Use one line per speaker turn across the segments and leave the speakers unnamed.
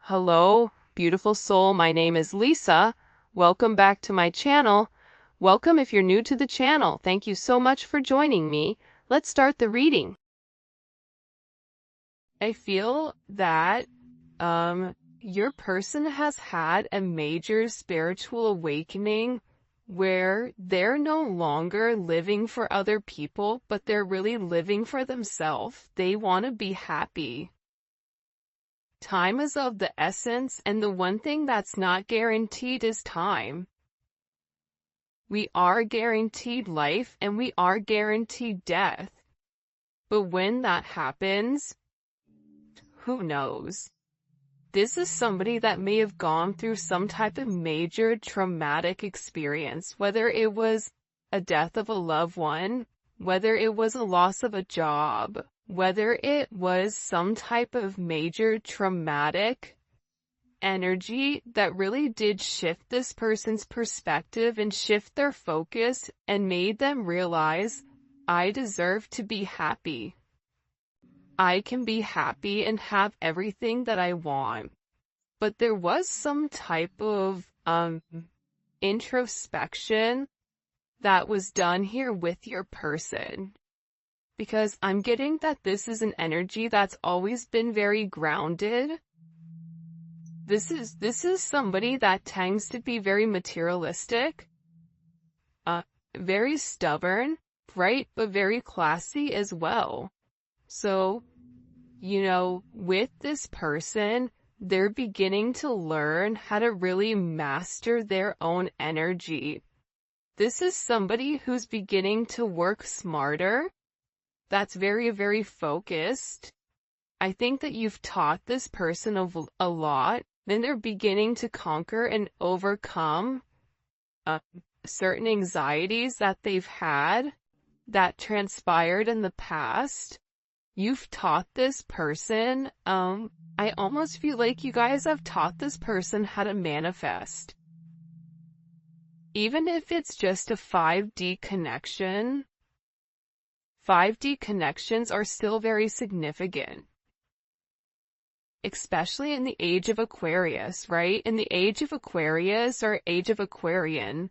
Hello, beautiful soul. My name is Lisa. Welcome back to my channel. Welcome if you're new to the channel. Thank you so much for joining me. Let's start the reading. I feel that your person has had a major spiritual awakening where they're no longer living for other people, but they're really living for themselves. They want to be happy. Time is of the essence, and the one thing that's not guaranteed is time. We are guaranteed life and we are guaranteed death. But when that happens, who knows? This is somebody that may have gone through some type of major traumatic experience, whether it was a death of a loved one, whether it was a loss of a job, whether it was some type of major traumatic energy that really did shift this person's perspective and shift their focus and made them realize, I deserve to be happy. I can be happy and have everything that I want. But there was some type of introspection that was done here with your person. Because I'm getting that this is an energy that's always been very grounded. This is somebody that tends to be very materialistic, very stubborn, right, but very classy as well. So, with this person, they're beginning to learn how to really master their own energy. This is somebody who's beginning to work smarter, that's very, very focused. I think that you've taught this person a lot, then they're beginning to conquer and overcome certain anxieties that they've had that transpired in the past. You've taught this person, I almost feel like you guys have taught this person how to manifest. Even if it's just a 5D connection, 5D connections are still very significant. Especially in the age of Aquarius, right? In the age of Aquarius or age of Aquarian,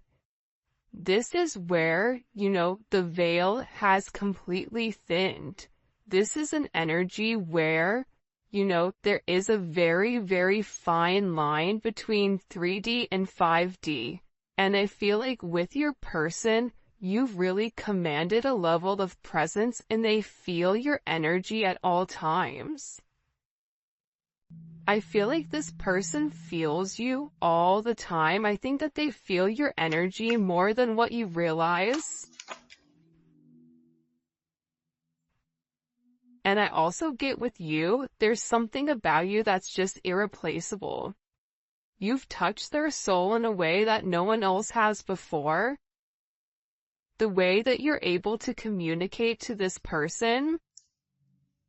this is where, the veil has completely thinned. This is an energy where, there is a very, very fine line between 3D and 5D. And I feel like with your person, you've really commanded a level of presence and they feel your energy at all times. I feel like this person feels you all the time. I think that they feel your energy more than what you realize. And I also get with you, there's something about you that's just irreplaceable. You've touched their soul in a way that no one else has before. The way that you're able to communicate to this person,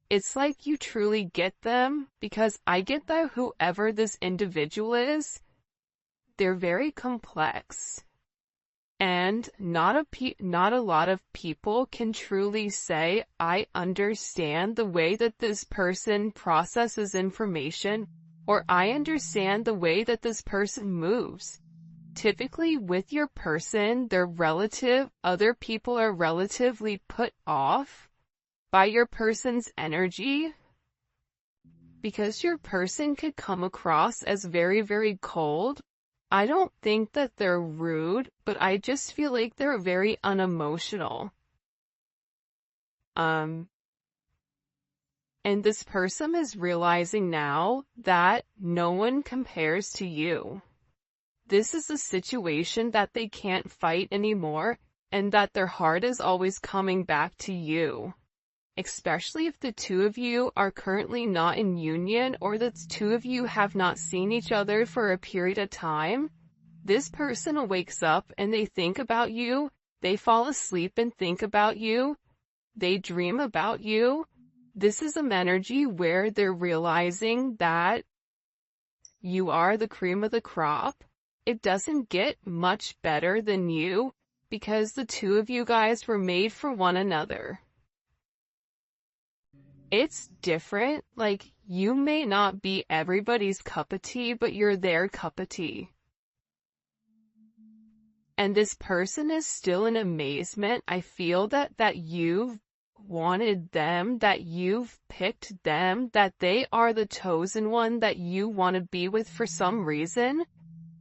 it's like you truly get them, because I get that whoever this individual is, they're very complex. And not a lot of people can truly say, I understand the way that this person processes information, or I understand the way that this person moves. Typically with your person, other people are relatively put off by your person's energy, because your person could come across as very, very cold. I don't think that they're rude, but I just feel like they're very unemotional. And this person is realizing now that no one compares to you. This is a situation that they can't fight anymore, and that their heart is always coming back to you. Especially if the two of you are currently not in union, or the two of you have not seen each other for a period of time. This person wakes up and they think about you, they fall asleep and think about you, they dream about you. This is an energy where they're realizing that you are the cream of the crop. It doesn't get much better than you, because the two of you guys were made for one another. it's different. Like, you may not be everybody's cup of tea, but you're their cup of tea. And this person is still in amazement. I feel that you've wanted them, that you've picked them, that they are the chosen one that you want to be with for some reason.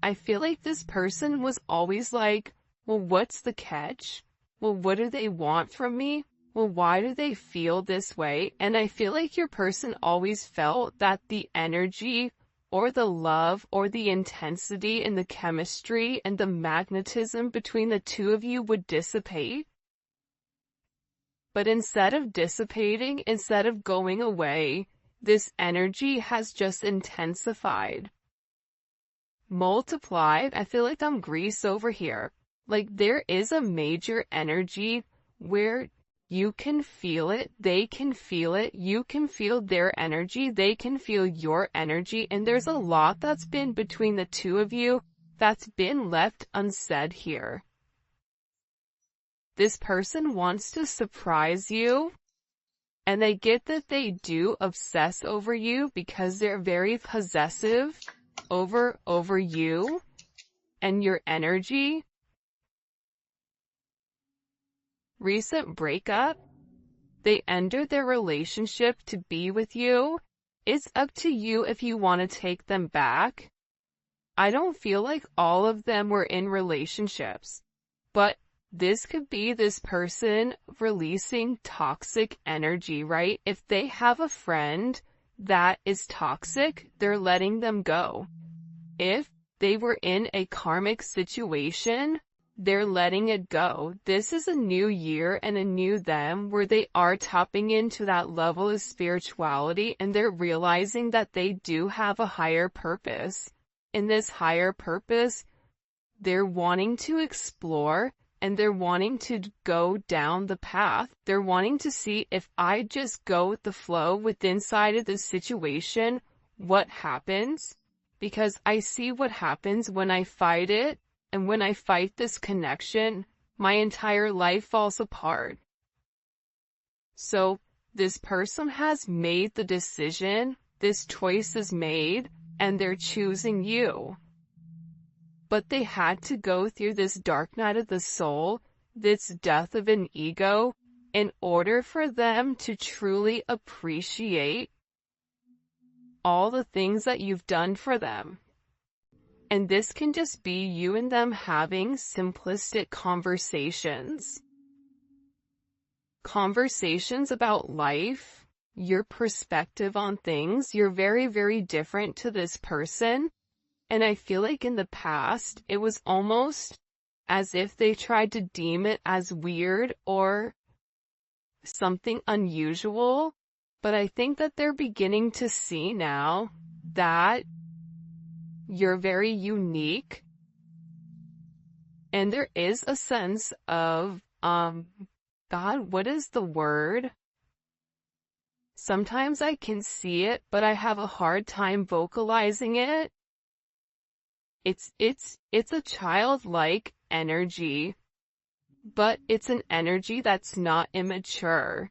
I feel like this person was always like, well, what's the catch? Well, what do they want from me? Well, why do they feel this way? And I feel like your person always felt that the energy or the love or the intensity and the chemistry and the magnetism between the two of you would dissipate. But instead of dissipating, instead of going away, this energy has just intensified, multiplied. I feel like I'm Grease over here. Like, there is a major energy where you can feel it, they can feel it, you can feel their energy, they can feel your energy, and there's a lot that's been between the two of you that's been left unsaid here. This person wants to surprise you, and I get that they do obsess over you because they're very possessive over you and your energy. Recent breakup. They ended their relationship to be with you. It's up to you if you want to take them back. I don't feel like all of them were in relationships, but this could be this person releasing toxic energy, right? If they have a friend that is toxic, they're letting them go. If they were in a karmic situation, they're letting it go. This is a new year and a new them where they are tapping into that level of spirituality, and they're realizing that they do have a higher purpose. In this higher purpose, they're wanting to explore and they're wanting to go down the path. They're wanting to see, if I just go with the flow with inside of the situation, what happens? Because I see what happens when I fight it. And when I fight this connection, my entire life falls apart. So this person has made the decision, this choice is made, and they're choosing you. But they had to go through this dark night of the soul, this death of an ego, in order for them to truly appreciate all the things that you've done for them. And this can just be you and them having simplistic conversations. Conversations about life, your perspective on things. You're very, very different to this person. And I feel like in the past, it was almost as if they tried to deem it as weird or something unusual. But I think that they're beginning to see now that you're very unique, and there is a sense of, God, what is the word? Sometimes I can see it, but I have a hard time vocalizing it. It's a childlike energy, but it's an energy that's not immature.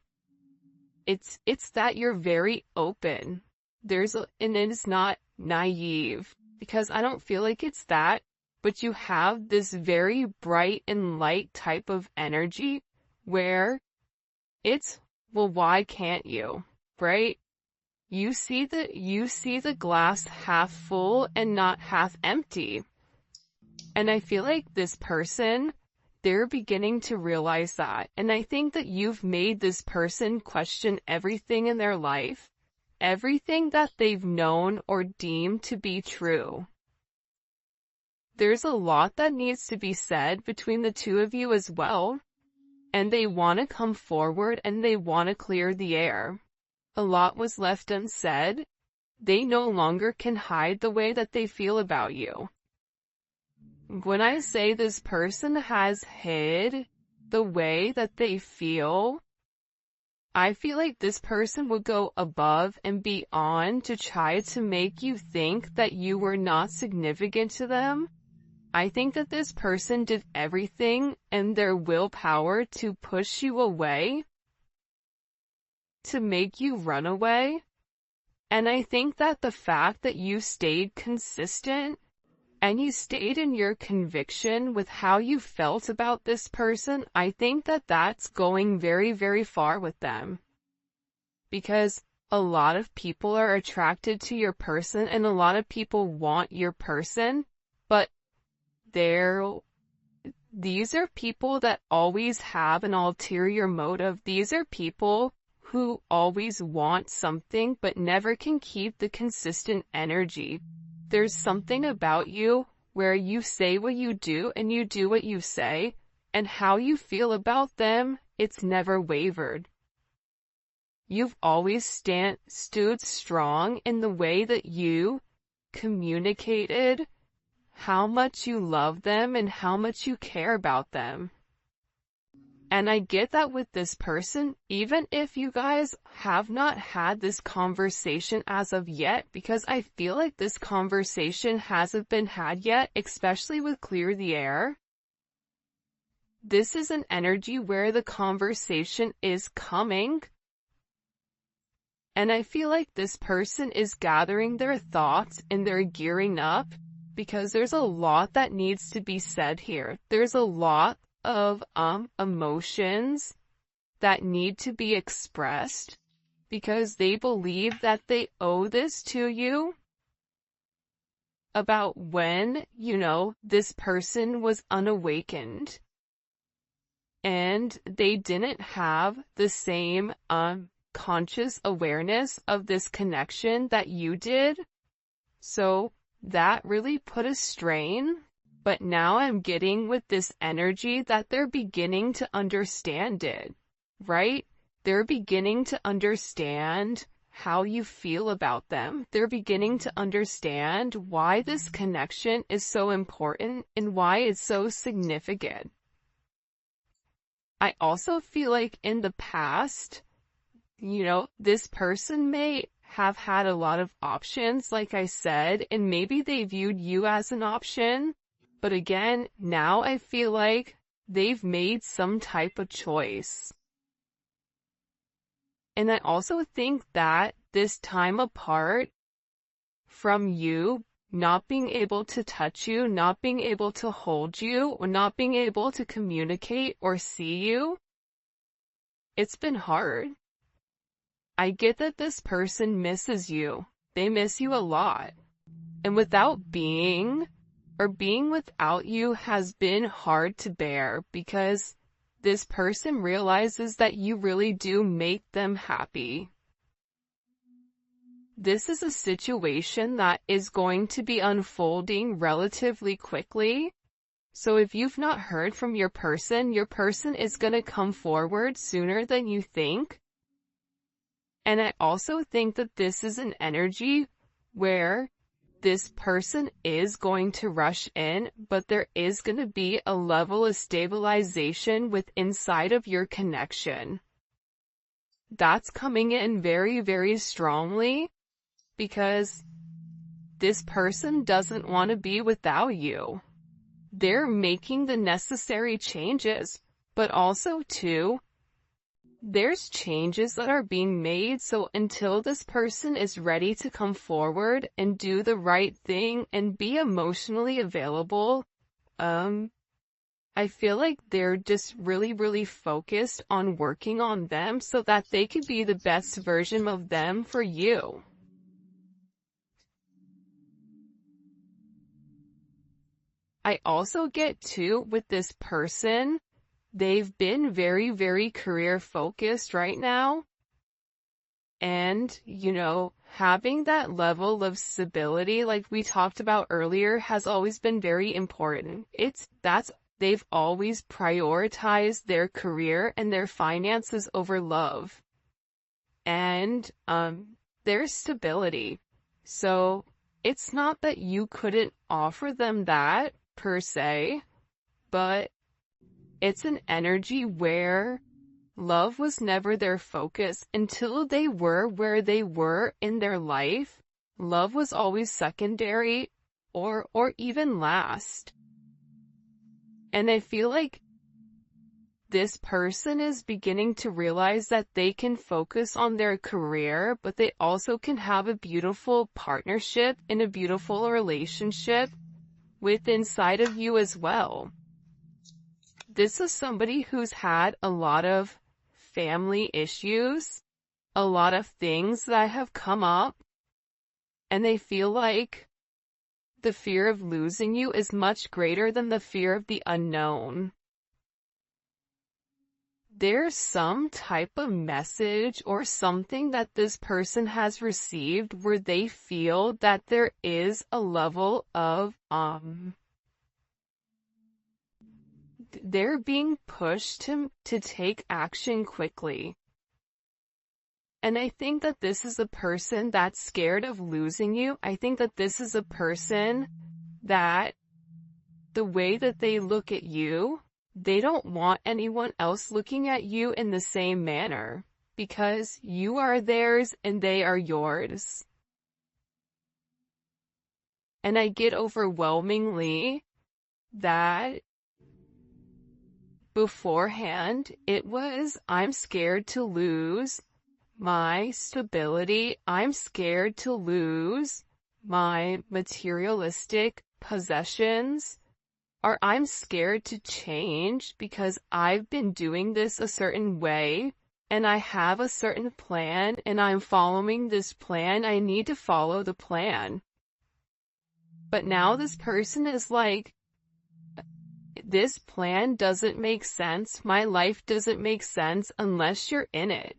It's that you're very open. And it is not naive. Because I don't feel like it's that, but you have this very bright and light type of energy where it's, well, why can't you, right? You see the glass half full and not half empty. And I feel like this person, they're beginning to realize that. And I think that you've made this person question everything in their life. Everything that they've known or deemed to be true. There's a lot that needs to be said between the two of you as well. And they want to come forward and they want to clear the air. A lot was left unsaid. They no longer can hide the way that they feel about you. When I say this person has hid the way that they feel, I feel like this person would go above and beyond to try to make you think that you were not significant to them. I think that this person did everything in their willpower to push you away. to make you run away. And I think that the fact that you stayed consistent and you stayed in your conviction with how you felt about this person, I think that that's going very, very far with them. Because a lot of people are attracted to your person and a lot of people want your person, but these are people that always have an ulterior motive. These are people who always want something but never can keep the consistent energy. There's something about you where you say what you do and you do what you say, and how you feel about them, it's never wavered. You've always stood strong in the way that you communicated how much you love them and how much you care about them. And I get that with this person, even if you guys have not had this conversation as of yet, because I feel like this conversation hasn't been had yet, especially with Clear the Air. This is an energy where the conversation is coming. And I feel like this person is gathering their thoughts and they're gearing up, because there's a lot that needs to be said here. There's a lot of emotions that need to be expressed because they believe that they owe this to you about when, this person was unawakened and they didn't have the same conscious awareness of this connection that you did. So that really put a strain. But now I'm getting with this energy that they're beginning to understand it, right? They're beginning to understand how you feel about them. They're beginning to understand why this connection is so important and why it's so significant. I also feel like in the past, this person may have had a lot of options, like I said, and maybe they viewed you as an option. But again, now I feel like they've made some type of choice. And I also think that this time apart from you, not being able to touch you, not being able to hold you, or not being able to communicate or see you, it's been hard. I get that this person misses you. They miss you a lot. And being without you has been hard to bear, because this person realizes that you really do make them happy. This is a situation that is going to be unfolding relatively quickly. So if you've not heard from your person is going to come forward sooner than you think. And I also think that this is an energy where this person is going to rush in, but there is going to be a level of stabilization inside of your connection. That's coming in very, very strongly, because this person doesn't want to be without you. They're making the necessary changes, but also too, there's changes that are being made, so until this person is ready to come forward and do the right thing and be emotionally available, I feel like they're just really, really focused on working on them so that they could be the best version of them for you. I also get too, with this person, they've been very, very career focused right now. And, having that level of stability, like we talked about earlier, has always been very important. They've always prioritized their career and their finances over love. And, their stability. So, it's not that you couldn't offer them that, per se, but it's an energy where love was never their focus until they were where they were in their life. Love was always secondary or even last. And I feel like this person is beginning to realize that they can focus on their career, but they also can have a beautiful partnership and a beautiful relationship with inside of you as well. This is somebody who's had a lot of family issues, a lot of things that have come up, and they feel like the fear of losing you is much greater than the fear of the unknown. There's some type of message or something that this person has received where they feel that there is a level of, they're being pushed to take action quickly. And I think that this is a person that's scared of losing you. I think that this is a person that the way that they look at you, they don't want anyone else looking at you in the same manner, because you are theirs and they are yours. And I get overwhelmingly that beforehand it was, I'm scared to lose my stability, I'm scared to lose my materialistic possessions, or I'm scared to change because I've been doing this a certain way and I have a certain plan and I'm following this plan. I need to follow the plan. But now this person is like, this plan doesn't make sense. My life doesn't make sense unless you're in it.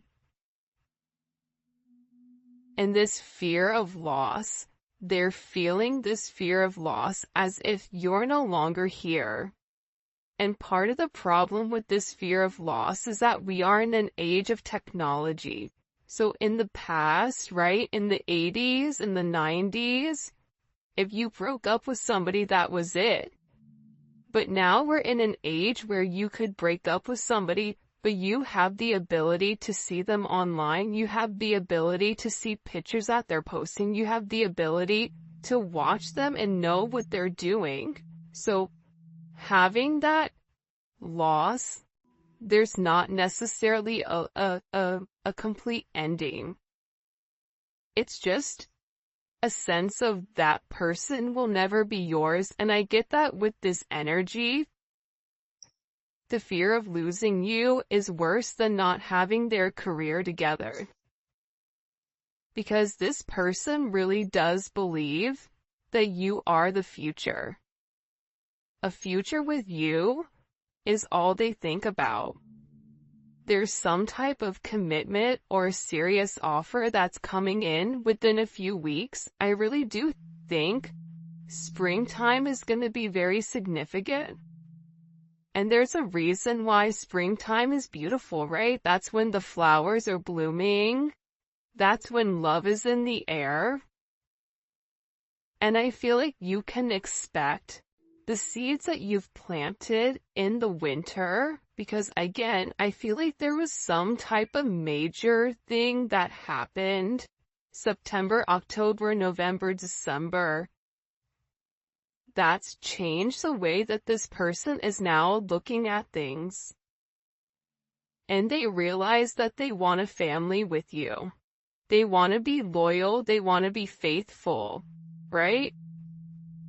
And this fear of loss, they're feeling this fear of loss as if you're no longer here. And part of the problem with this fear of loss is that we are in an age of technology. So in the past, right, in the 80s, in the 90s, if you broke up with somebody, that was it. But now we're in an age where you could break up with somebody, but you have the ability to see them online. You have the ability to see pictures that they're posting. You have the ability to watch them and know what they're doing. So having that loss, there's not necessarily a complete ending. It's just a sense of that person will never be yours. And I get that with this energy. The fear of losing you is worse than not having their career together. Because this person really does believe that you are the future. A future with you is all they think about. There's some type of commitment or serious offer that's coming in within a few weeks. I really do think springtime is going to be very significant. And there's a reason why springtime is beautiful, right? That's when the flowers are blooming. That's when love is in the air. And I feel like you can expect the seeds that you've planted in the winter, because again, I feel like there was some type of major thing that happened September, October, November, December. That's changed the way that this person is now looking at things. And they realize that they want a family with you. They want to be loyal. They want to be faithful, right?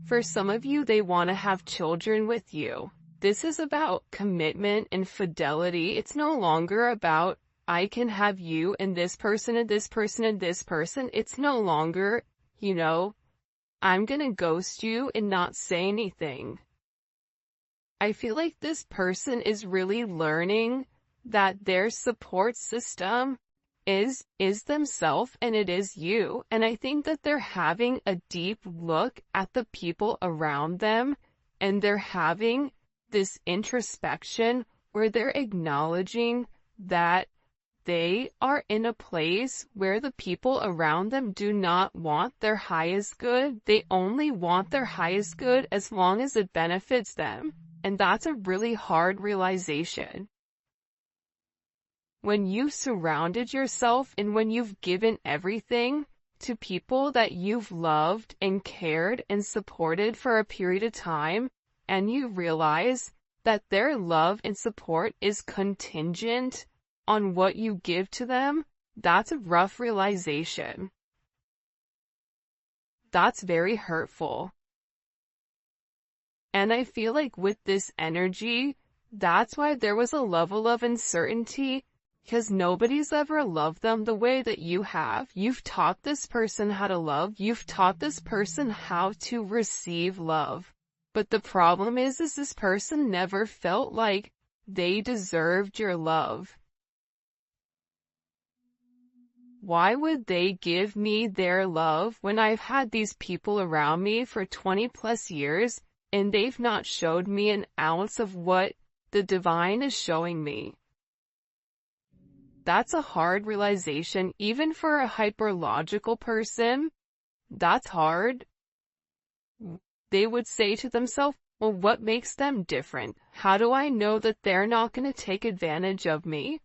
For some of you, they want to have children with you. This is about commitment and fidelity. It's no longer about, I can have you and this person and this person and this person. It's no longer, I'm gonna ghost you and not say anything. I feel like this person is really learning that their support system is themselves and it is you. And I think that they're having a deep look at the people around them and they're having this introspection where they're acknowledging that they are in a place where the people around them do not want their highest good. They only want their highest good as long as it benefits them. And that's a really hard realization. When you've surrounded yourself and when you've given everything to people that you've loved and cared and supported for a period of time, and you realize that their love and support is contingent on what you give to them, that's a rough realization. That's very hurtful. And I feel like with this energy, that's why there was a level of uncertainty, because nobody's ever loved them the way that you have. You've taught this person how to love. You've taught this person how to receive love. But the problem is this person never felt like they deserved your love. Why would they give me their love when I've had these people around me for 20 plus years and they've not showed me an ounce of what the divine is showing me? That's a hard realization, even for a hyperlogical person. That's hard. They would say to themselves, well, what makes them different? How do I know that they're not going to take advantage of me?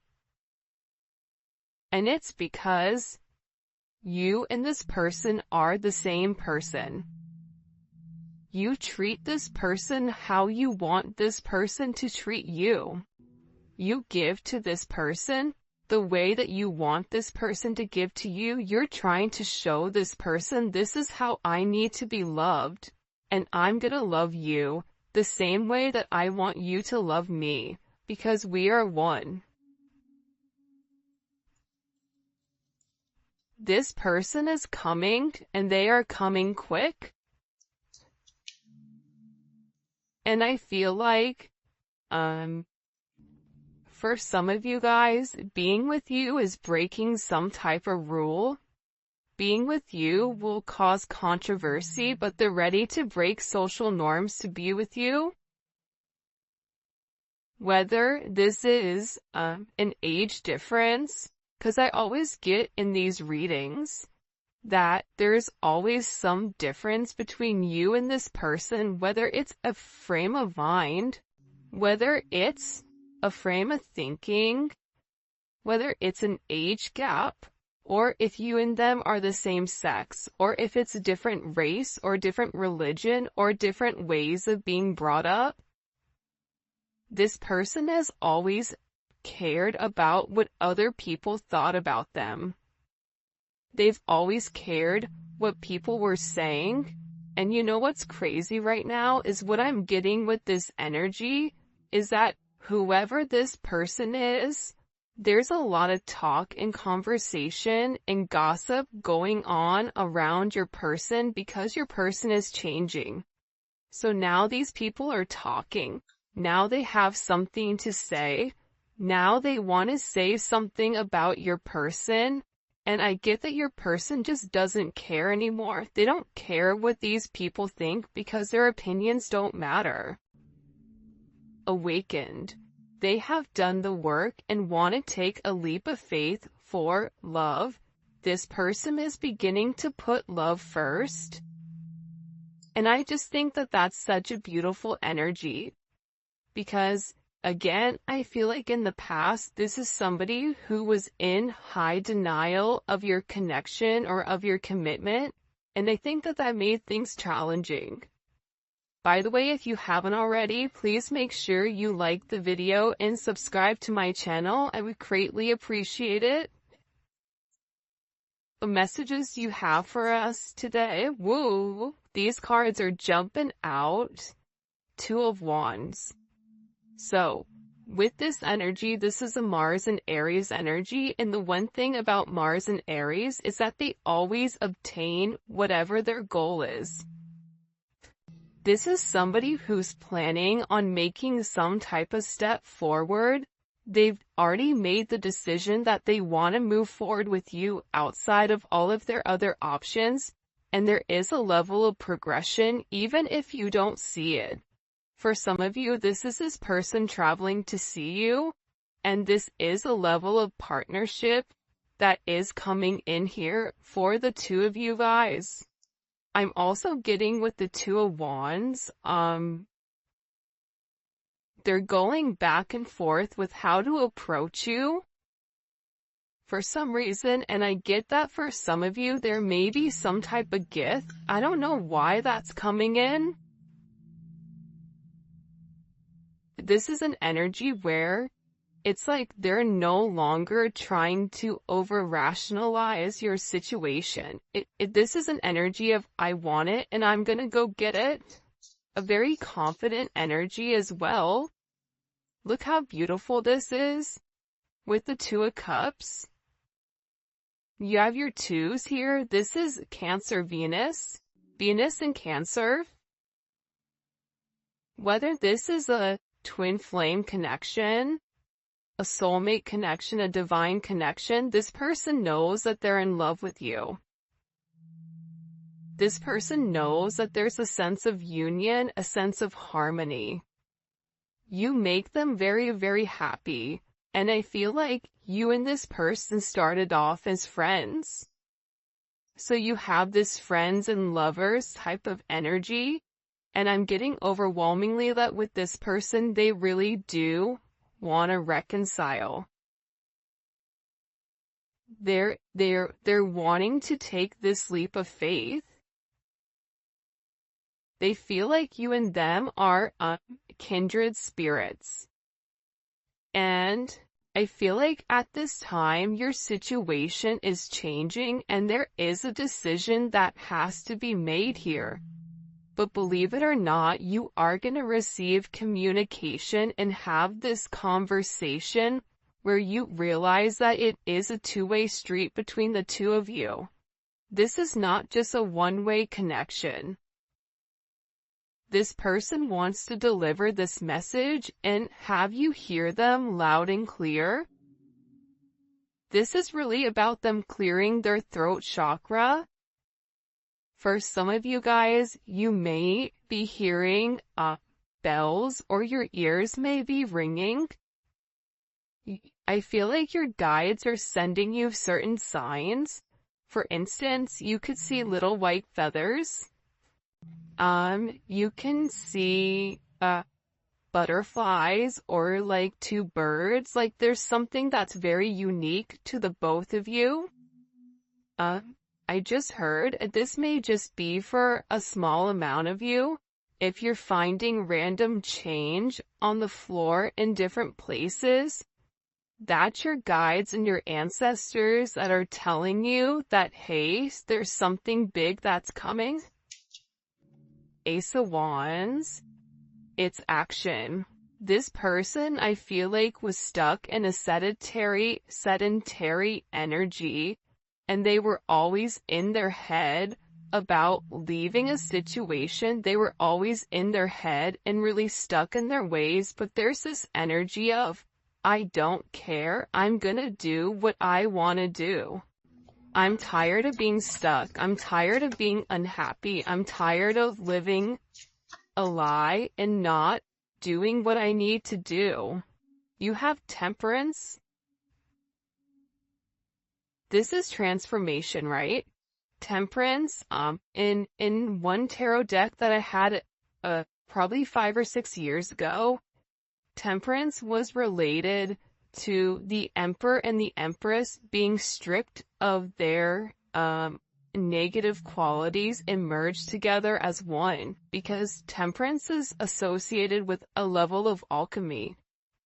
And it's because you and this person are the same person. You treat this person how you want this person to treat you. You give to this person the way that you want this person to give to you. You're trying to show this person, this is how I need to be loved, and I'm gonna love you the same way that I want you to love me, because we are one. This person is coming, and they are coming quick. And I feel like, for some of you guys, being with you is breaking some type of rule. Being with you will cause controversy, but they're ready to break social norms to be with you. Whether this is an age difference, because I always get in these readings that there's always some difference between you and this person, whether it's a frame of mind, whether it's a frame of thinking, whether it's an age gap, or if you and them are the same sex, or if it's a different race, or different religion, or different ways of being brought up. This person has always cared about what other people thought about them. They've always cared what people were saying. And you know what's crazy right now is what I'm getting with this energy is that whoever this person is, there's a lot of talk and conversation and gossip going on around your person because your person is changing. So now these people are talking. Now they have something to say. Now they want to say something about your person. And I get that your person just doesn't care anymore. They don't care what these people think because their opinions don't matter. Awakened. They have done the work and want to take a leap of faith for love. This person is beginning to put love first. And I just think that that's such a beautiful energy. Because, again, I feel like in the past, this is somebody who was in high denial of your connection or of your commitment. And I think that that made things challenging. By the way, if you haven't already, please make sure you like the video and subscribe to my channel. I would greatly appreciate it. The messages you have for us today, woo, these cards are jumping out. Two of Wands. So, with this energy, this is a Mars and Aries energy, and the one thing about Mars and Aries is that they always obtain whatever their goal is. This is somebody who's planning on making some type of step forward. They've already made the decision that they want to move forward with you outside of all of their other options, and there is a level of progression even if you don't see it. For some of you, this is this person traveling to see you, and this is a level of partnership that is coming in here for the two of you guys. I'm also getting with the Two of Wands, they're going back and forth with how to approach you for some reason, and I get that for some of you, there may be some type of gift. I don't know why that's coming in. this is an energy where it's like they're no longer trying to over-rationalize your situation. This is an energy of, I want it and I'm gonna go get it. A very confident energy as well. Look how beautiful this is with the Two of Cups. You have your twos here. This is Cancer Venus. Venus in Cancer. Whether this is a twin flame connection, a soulmate connection, a divine connection, this person knows that they're in love with you. This person knows that there's a sense of union, a sense of harmony. You make them very, very happy. And I feel like you and this person started off as friends. So you have this friends and lovers type of energy. And I'm getting overwhelmingly that with this person, they really do want to reconcile. They're wanting to take this leap of faith. They feel like you and them are kindred spirits. And I feel like at this time, your situation is changing and there is a decision that has to be made here. But believe it or not, you are going to receive communication and have this conversation where you realize that it is a two-way street between the two of you. This is not just a one-way connection. This person wants to deliver this message and have you hear them loud and clear. This is really about them clearing their throat chakra. For some of you guys, you may be hearing bells or your ears may be ringing. I feel like your guides are sending you certain signs. For instance, you could see little white feathers. You can see butterflies or like two birds. Like there's something that's very unique to the both of you. I just heard this may just be for a small amount of you. If you're finding random change on the floor in different places, that's your guides and your ancestors that are telling you that, hey, there's something big that's coming. Ace of Wands, it's action. This person, I feel like, was stuck in a sedentary energy, and they were always in their head about leaving a situation. They were always in their head and really stuck in their ways, but there's this energy of, I don't care, I'm gonna do what I wanna do. I'm tired of being stuck. I'm tired of being unhappy. I'm tired of living a lie and not doing what I need to do. You have Temperance. This is transformation, right? Temperance, in one tarot deck that I had, probably 5 or 6 years ago, Temperance was related to the Emperor and the Empress being stripped of their, negative qualities and merged together as one, because Temperance is associated with a level of alchemy,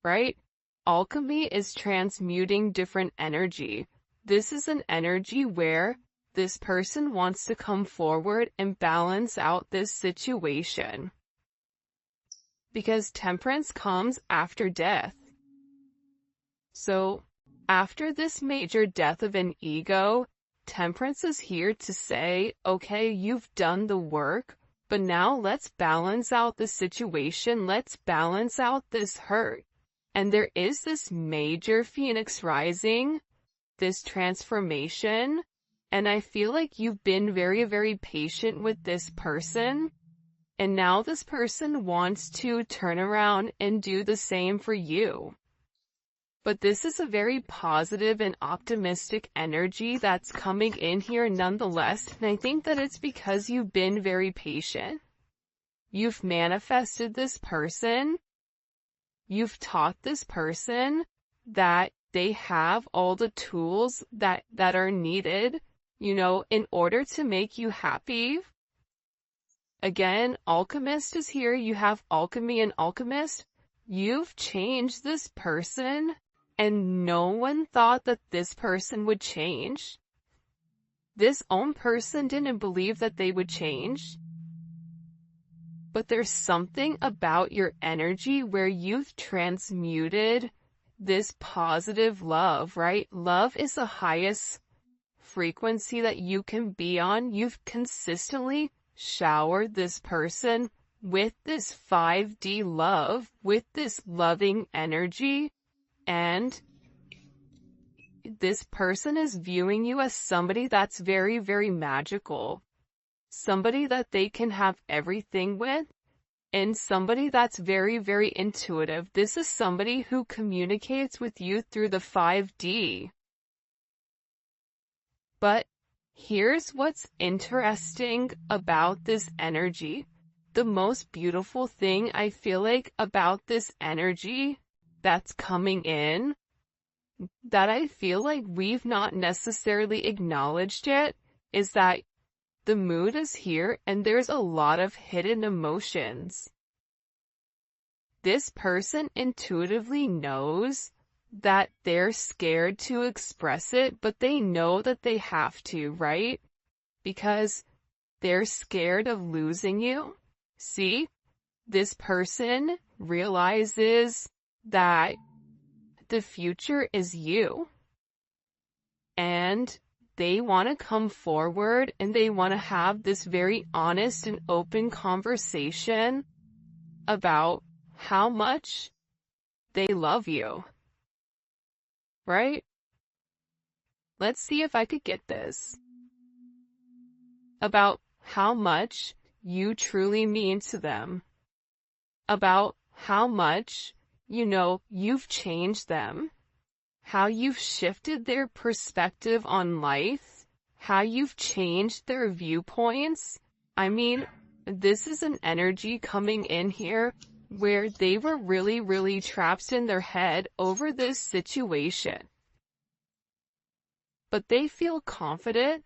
right? Alchemy is transmuting different energy. This is an energy where this person wants to come forward and balance out this situation. Because Temperance comes after death. So, after this major death of an ego, Temperance is here to say, okay, you've done the work, but now let's balance out the situation. Let's balance out this hurt. And there is this major Phoenix rising, this transformation, and I feel like you've been very, very patient with this person, and now this person wants to turn around and do the same for you. But this is a very positive and optimistic energy that's coming in here nonetheless, and I think that it's because you've been very patient. You've manifested this person. You've taught this person that they have all the tools that are needed, in order to make you happy. Again, Alchemist is here. You have Alchemy and Alchemist. You've changed this person, and no one thought that this person would change. This own person didn't believe that they would change. But there's something about your energy where you've transmuted this positive love, right? Love is the highest frequency that you can be on. You've consistently showered this person with this 5D love, with this loving energy, and this person is viewing you as somebody that's very, very magical, somebody that they can have everything with, and somebody that's very, very intuitive. This is somebody who communicates with you through the 5D. But here's what's interesting about this energy. The most beautiful thing I feel like about this energy that's coming in, that I feel like we've not necessarily acknowledged yet, is that the mood is here and there's a lot of hidden emotions. This person intuitively knows that they're scared to express it, but they know that they have to, right? Because they're scared of losing you. See, this person realizes that the future is you, and they want to come forward and they want to have this very honest and open conversation about how much they love you, right? Let's see if I could get this. About how much you truly mean to them. About how much, you've changed them. How you've shifted their perspective on life. How you've changed their viewpoints. I mean, this is an energy coming in here where they were really, really trapped in their head over this situation. But they feel confident.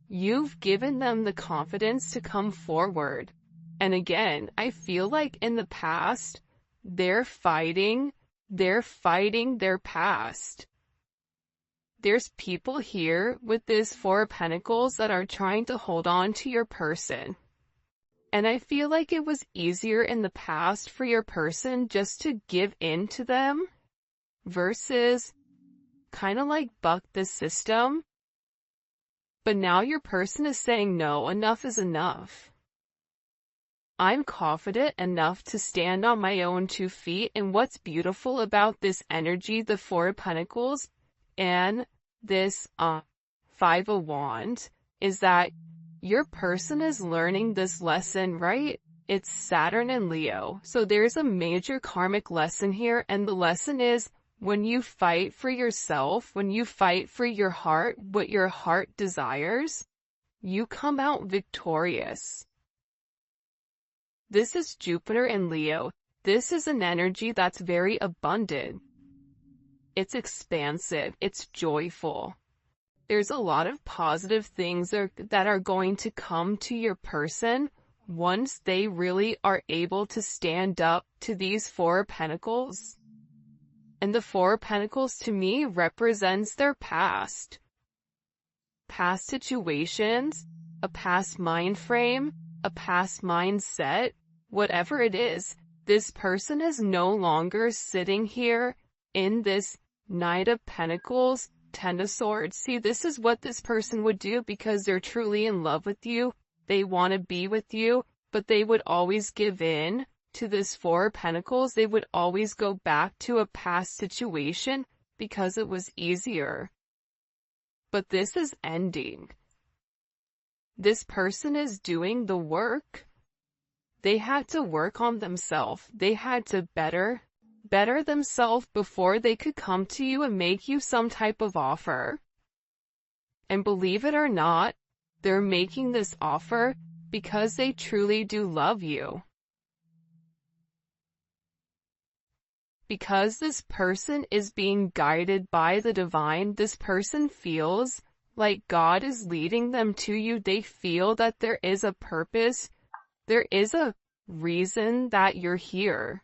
You've given them the confidence to come forward. And again, I feel like in the past, they're fighting their past. There's people here with this Four of Pentacles that are trying to hold on to your person. And I feel like it was easier in the past for your person just to give in to them versus kind of like buck the system. But now your person is saying, no, enough is enough. I'm confident enough to stand on my own 2 feet. And what's beautiful about this energy, the Four of Pentacles and this 5 of Wands, is that your person is learning this lesson, right? It's Saturn and Leo. So there's a major karmic lesson here. And the lesson is, when you fight for yourself, when you fight for your heart, what your heart desires, you come out victorious. This is Jupiter and Leo. This is an energy that's very abundant. It's expansive. It's joyful. There's a lot of positive things that are going to come to your person once they really are able to stand up to these Four of Pentacles. And the Four of Pentacles to me represents their past. Past situations, a past mind frame, a past mindset, whatever it is, this person is no longer sitting here in this Knight of Pentacles, Ten of Swords. See, this is what this person would do because they're truly in love with you. They want to be with you, but they would always give in to this Four of Pentacles. They would always go back to a past situation because it was easier. But this is ending. This person is doing the work. They had to work on themselves. They had to better themselves before they could come to you and make you some type of offer. And believe it or not, they're making this offer because they truly do love you. Because this person is being guided by the divine, this person feels like God is leading them to you. They feel that there is a purpose. There is a reason that you're here.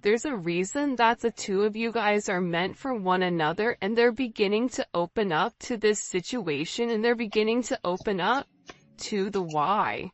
There's a reason that the two of you guys are meant for one another, and they're beginning to open up to this situation, and they're beginning to open up to the why.